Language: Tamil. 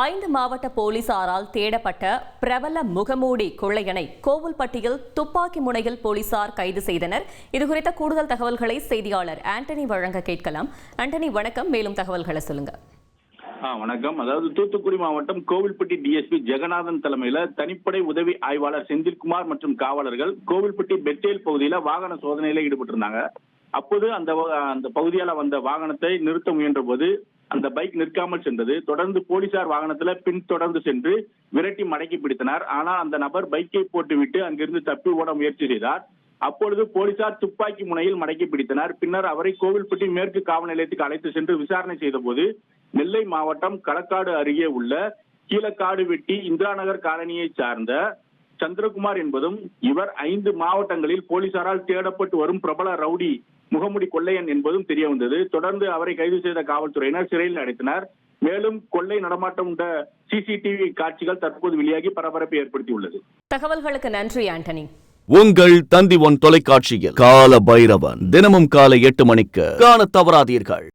5 மாவட்ட போலீசாரால் தேடப்பட்ட பிரபல முகமூடி கொள்ளையனை கோவில்பட்டியில் துப்பாக்கி முனையில் போலீசார் கைது செய்தனர். இதுகுறித்த கூடுதல் தகவல்களை செய்தியாளர் ஆண்டனி வழங்க கேட்கலாம். ஆண்டனி, வணக்கம். மேலும் தகவல்களை சொல்லுங்க. வணக்கம். அதாவது தூத்துக்குடி மாவட்டம் கோவில்பட்டி டிஎஸ்பி ஜெகநாதன் தலைமையில தனிப்படை உதவி ஆய்வாளர் செந்தில்குமார் மற்றும் காவலர்கள் கோவில்பட்டி பெட்டேல் பகுதியில வாகன சோதனையில ஈடுபட்டிருந்தாங்க. அப்போது அந்த பகுதியால வந்த வாகனத்தை நிறுத்த முயன்ற போது அந்த பைக் நிற்காமல் சென்றது. தொடர்ந்து போலீசார் வாகனத்துல பின்தொடர்ந்து சென்று விரட்டி மடக்கி பிடித்தனர். ஆனால் அந்த நபர் பைக்கை போட்டுவிட்டு அங்கிருந்து தப்பி ஓட முயற்சி செய்தார். அப்பொழுது போலீசார் துப்பாக்கி முனையில் மடக்கி பிடித்தனர். பின்னர் அவரை கோவில்பட்டி மேற்கு காவல் நிலையத்துக்கு அழைத்து சென்று விசாரணை செய்த போது நெல்லை மாவட்டம் களக்காடு அருகே உள்ள கீழக்காடு வெட்டி இந்திரா நகர் காலனியை சார்ந்த சந்திரகுமார் என்பதும் இவர் 5 மாவட்டங்களில் போலீசாரால் தேடப்பட்டு வரும் பிரபல ரவுடி முகமுடி கொள்ளையன் என்பதும் தெரிய வந்தது. தொடர்ந்து அவரை கைது செய்த காவல்துறையினர் சிறையில் அடைத்தனர். மேலும் கொள்ளை நடமாட்டம் உள்ள சிசிடிவி காட்சிகள் தற்போது வெளியாகி பரபரப்பை ஏற்படுத்தியுள்ளது. தகவல்களுக்கு நன்றி ஆண்டனி. உங்கள் தந்தி ஒன் தொலைக்காட்சியில் கால பைரவன் தினமும் காலை 8 மணிக்கு காண தவறாதீர்கள்.